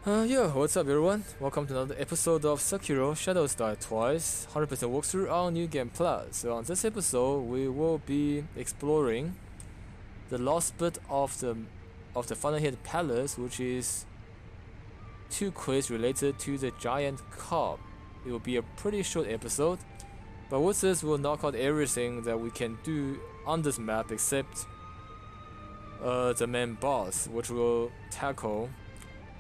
Yo, what's up everyone? Welcome to another episode of Sekiro Shadows Die Twice 100% walkthrough on New Game Plus. So on this episode, we will be exploring the last bit of the Final Hit Palace, which is two quests related to the giant carp. It will be a pretty short episode, but with this we'll knock out everything that we can do on this map except the main boss, which we'll tackle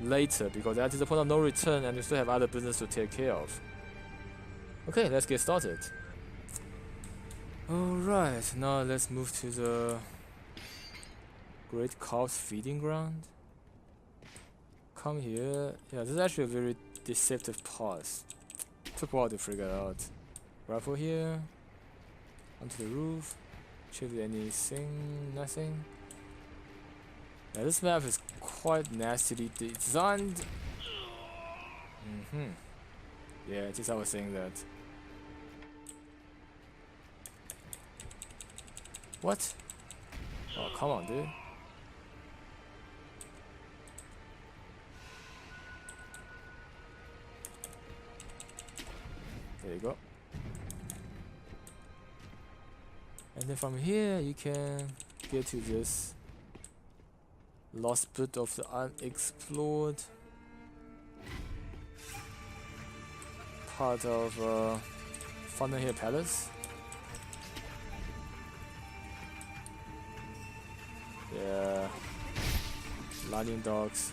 later because that is the point of no return and we still have other business to take care of. Okay, let's get started. Alright, now let's move to the Great Carp's feeding ground. Come here. Yeah, this is actually a very deceptive path. Took a while to figure it out. Rifle here. Onto the roof. Check anything. Nothing. Yeah, this map is quite nastily designed. Yeah, just I was saying that. What? Oh, come on, dude. There you go. And then from here, you can get to this last bit of the unexplored part of Final Hit Palace. Yeah, lightning dogs.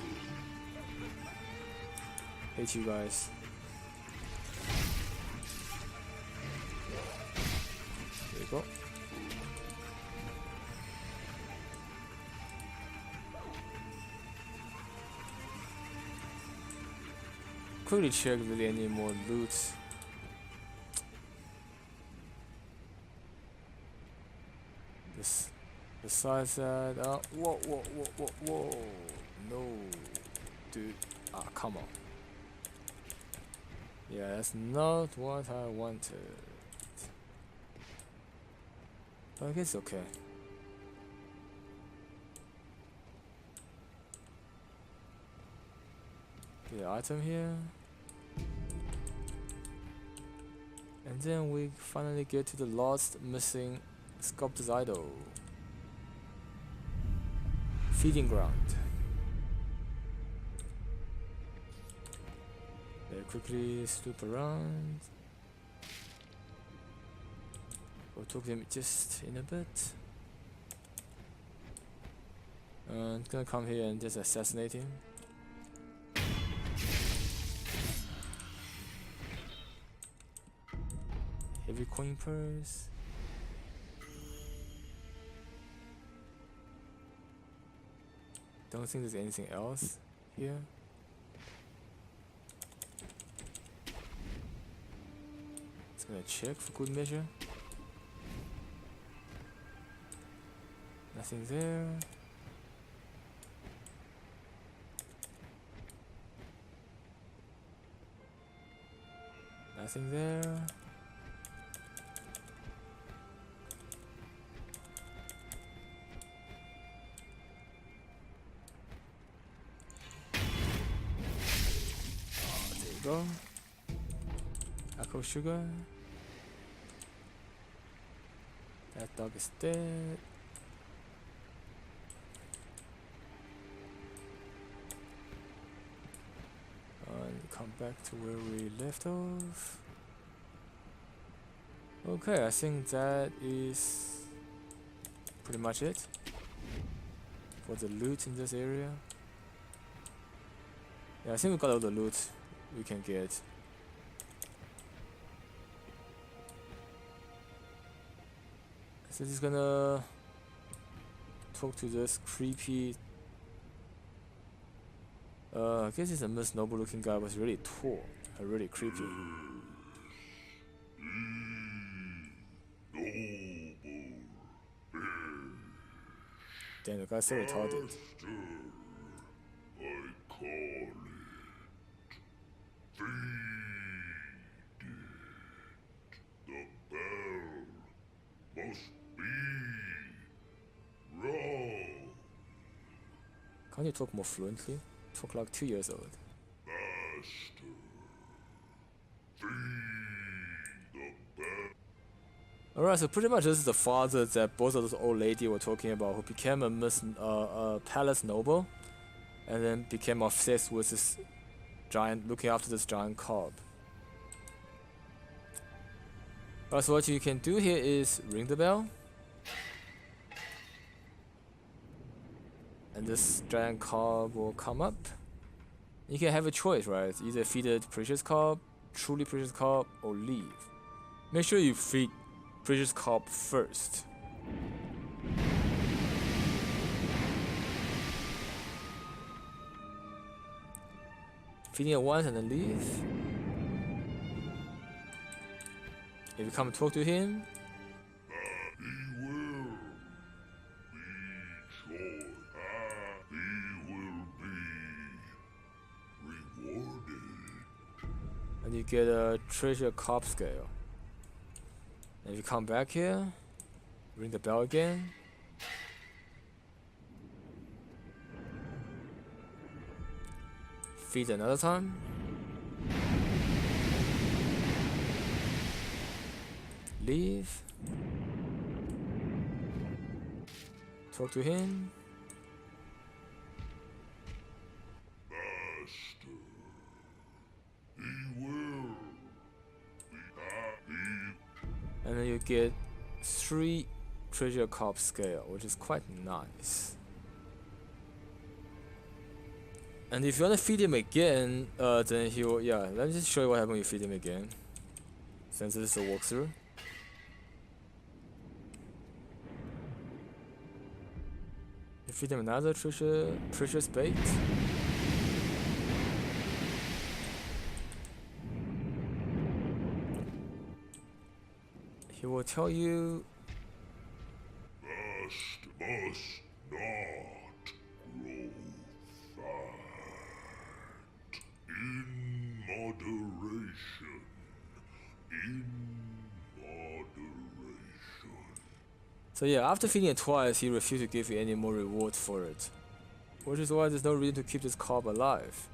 Hate you guys. There you go. Quickly check if there's any more loot. Besides that, whoa, no, dude, come on. Yeah, that's not what I wanted. But I guess okay. The item here. And then we finally get to the last missing sculptor's idol. Feeding ground. Very quickly swoop around. We'll talk to him just in a bit. And gonna come here and just assassinate him. Heavy coin purse. Don't think there's anything else here. Just gonna check for good measure. Nothing there. Nothing there. Go. Echo sugar. That dog is dead. And come back to where we left off. Okay, I think that is pretty much it for the loot in this area. Yeah, I think we got all the loot we can get. So he's gonna talk to this creepy I guess he's a most noble looking guy, but he's really tall and really creepy. Damn, the guy's so retarded. I call it feed it. The bell must be wrong. Can't you talk more fluently? Talk like 2 years old. Alright, so pretty much this is the father that both of those old lady were talking about, who became a palace noble, and then became obsessed with this giant, looking after this giant carp. Alright, so what you can do here is ring the bell, and this giant carp will come up. You can have a choice, right? Either feed it precious carp, truly precious carp, or leave. Make sure you feed precious carp first. Feeding it once and then leave. If you come and talk to him, and you get a treasure carp scale. And if you come back here, ring the bell again. Feed another time. Leave. Talk to him. And then you get 3 treasure carp scale, which is quite nice. And if you want to feed him again, then he will, yeah, let me just show you what happens when you feed him again, since this is a walkthrough. You feed him another precious bait. He will tell you must not grow fat. In moderation. In moderation. So yeah, after feeding it twice, he refused to give you any more reward for it. Which is why there's no reason to keep this carp alive.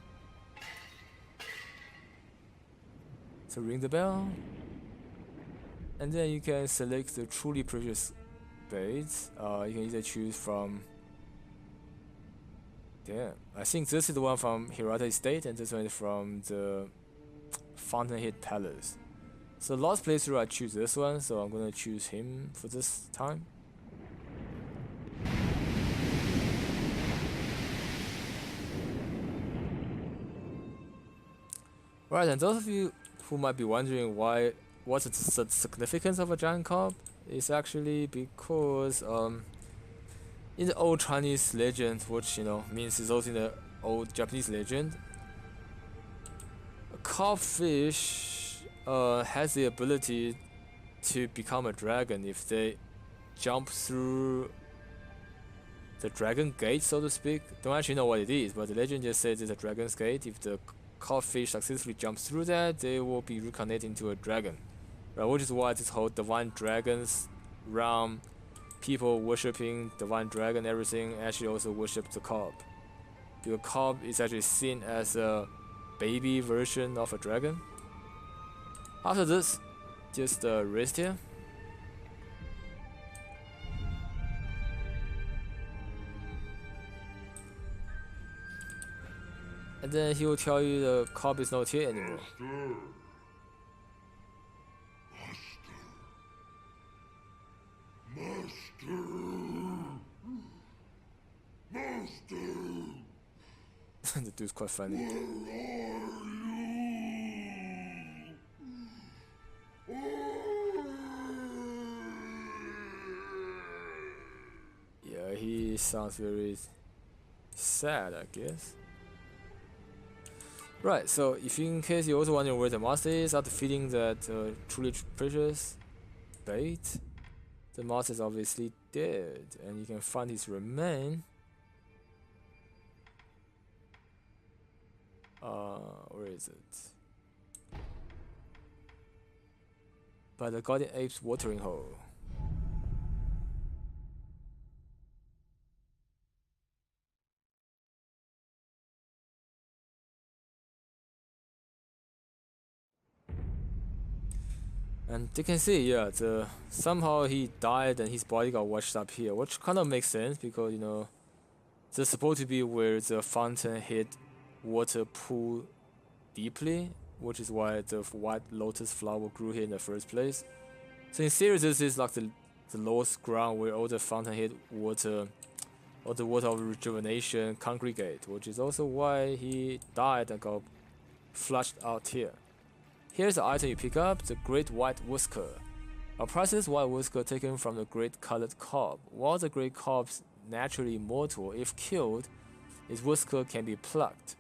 So ring the bell. And then you can select the truly precious baits. You can either choose from... Damn, I think this is the one from Hirata Estate, and this one is from the Fountainhead Palace. So last playthrough I choose this one, so I'm gonna choose him for this time. Right, and those of you who might be wondering what's the significance of a giant carp, is actually because in the old Chinese legend, which means it's also in the old Japanese legend, a carp fish has the ability to become a dragon if they jump through the dragon gate, so to speak. Don't actually know what it is, but the legend just says it's a dragon's gate. If the carp fish successfully jumps through that, they will be reincarnated into a dragon. Right, which is why this whole divine dragons realm, people worshipping divine dragon, everything actually also worship the carp. The carp is actually seen as a baby version of a dragon. After this, just rest here. And then he will tell you the carp is not here anymore. The dude's quite funny. Yeah, he sounds very sad, I guess. Right, so if in case you're also wondering where the master is after feeding that truly precious bait, the master is obviously dead, and you can find his remain. Where is it? By the Guardian Ape's watering hole. And you can see, yeah, somehow he died and his body got washed up here, which kind of makes sense because it's supposed to be where the fountain hit water pool deeply, which is why the white lotus flower grew here in the first place. So in theory, this is like the lowest ground where all the fountain hit water, all the water of rejuvenation congregate, which is also why he died and got flushed out here. Here's the item you pick up, the Great White Whisker. A priceless white whisker taken from the Great Colored Carp. While the Great Carp's naturally immortal, if killed, its whisker can be plucked.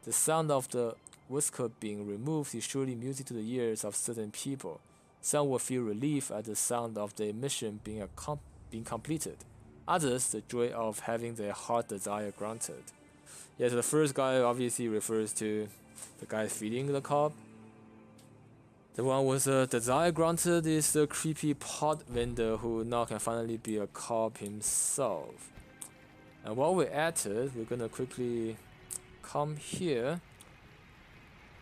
The sound of the whisker being removed is surely music to the ears of certain people. Some will feel relief at the sound of their mission being completed. Others, the joy of having their heart desire granted. Yeah, so the first guy obviously refers to the guy feeding the carp. The one with the desire granted is the creepy pot vendor who now can finally be a carp himself. And while we're at it, we're gonna quickly come here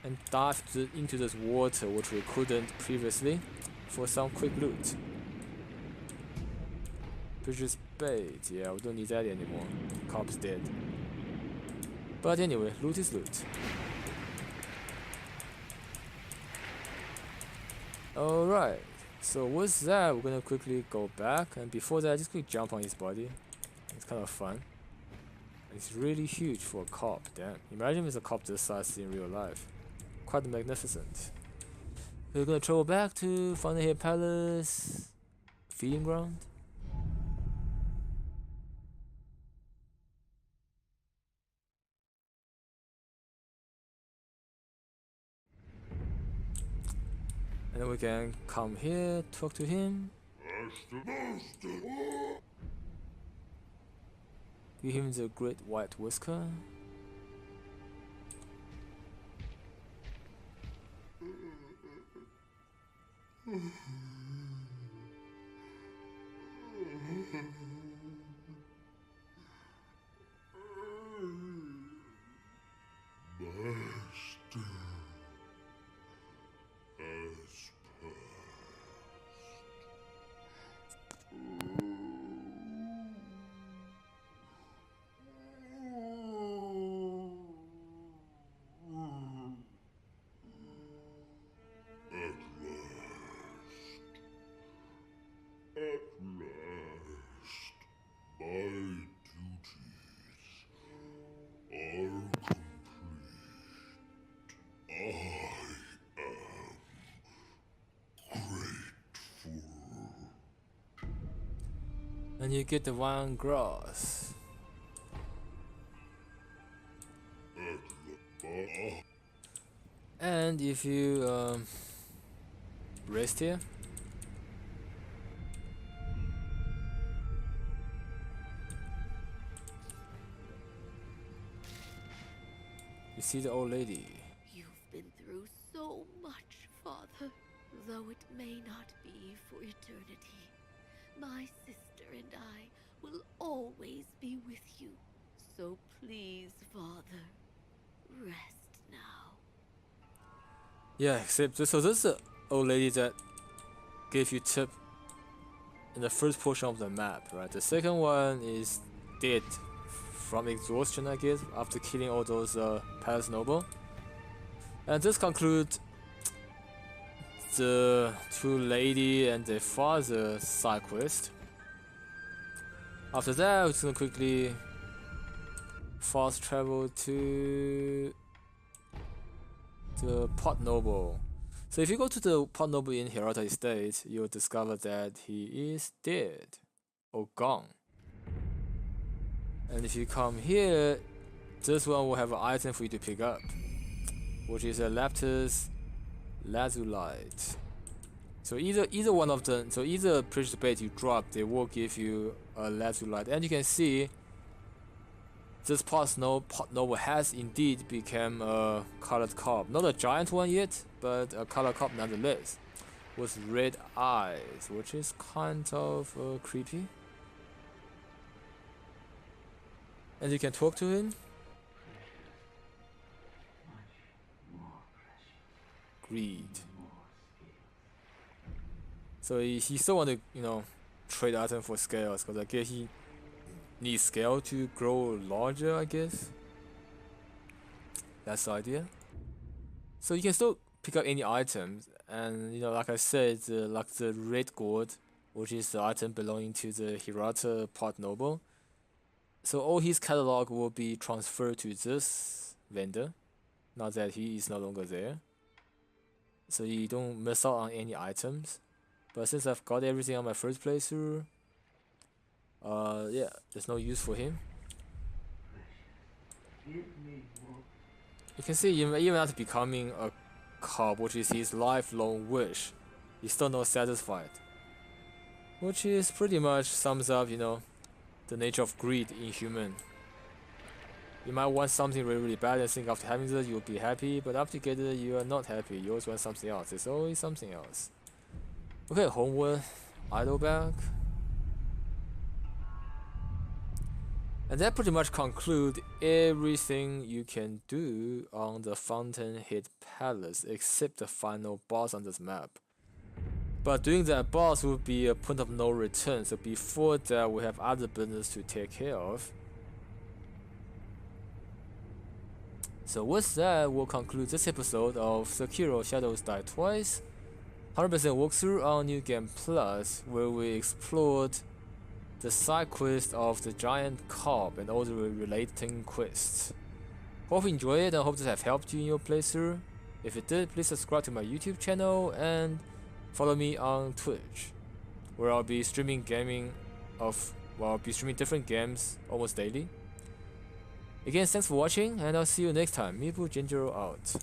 and dive into this water, which we couldn't previously, for some quick loot. Precious bait, yeah, we don't need that anymore. Carp's dead. But anyway, loot is loot. Alright, so with that, we're gonna quickly go back, and before that, just quick jump on his body. It's kind of fun. It's really huge for a carp, damn. Imagine if it's a carp this size in real life. Quite magnificent. We're gonna travel back to Fountainhead Palace feeding ground. And then we can come here, talk to him. Give him the Great White Whisker. And you get the wine grass. And if you rest here, you see the old lady. You've been through so much, Father, though it may not be for eternity. My sister and I will always be with you. So please, Father, rest now. Yeah, except this is the old lady that gave you tip in the first portion of the map, right? The second one is dead from exhaustion, I guess, after killing all those palace noble. And this concludes the two lady and the father side quest. After that, we're just gonna quickly fast travel to the pot noble. So if you go to the pot noble in Hirata Estate, you'll discover that he is dead or gone. And if you come here, this one will have an item for you to pick up, which is a Lapis Lazulite. So either one of them, so either precious bait you drop, they will give you a Lazulite. And you can see this pot noble has indeed become a colored carp. Not a giant one yet, but a colored carp nonetheless, with red eyes, which is kind of creepy. And you can talk to him. Greed. So he still want to, you know, trade item for scales, because I guess he needs scale to grow larger, I guess. That's the idea. So you can still pick up any items, and you know, like I said, like the red gourd, which is the item belonging to the Hirata pot noble. So all his catalog will be transferred to this vendor, now that he is no longer there. So you don't miss out on any items. But since I've got everything on my first playthrough, yeah, there's no use for him. You can see even after becoming a Carp, which is his lifelong wish, he's still not satisfied. Which is pretty much sums up, you know, the nature of greed in human. You might want something really, really bad and think after having this you'll be happy, but after you get it you are not happy, you always want something else. There's always something else. Okay, homeward, idle back. And that pretty much concludes everything you can do on the Fountainhead Palace except the final boss on this map. But doing that boss would be a point of no return, so before that we have other business to take care of. So with that, we'll conclude this episode of Sekiro Shadows Die Twice 100% walkthrough on New Game Plus, where we explored the side quest of the giant carp and all the relating quests. Hope you enjoyed it and hope this have helped you in your playthrough. If it did, please subscribe to my YouTube channel and follow me on Twitch, where I'll be streaming I'll be streaming different games almost daily. Again, thanks for watching, and I'll see you next time. Mibu Genjiro out.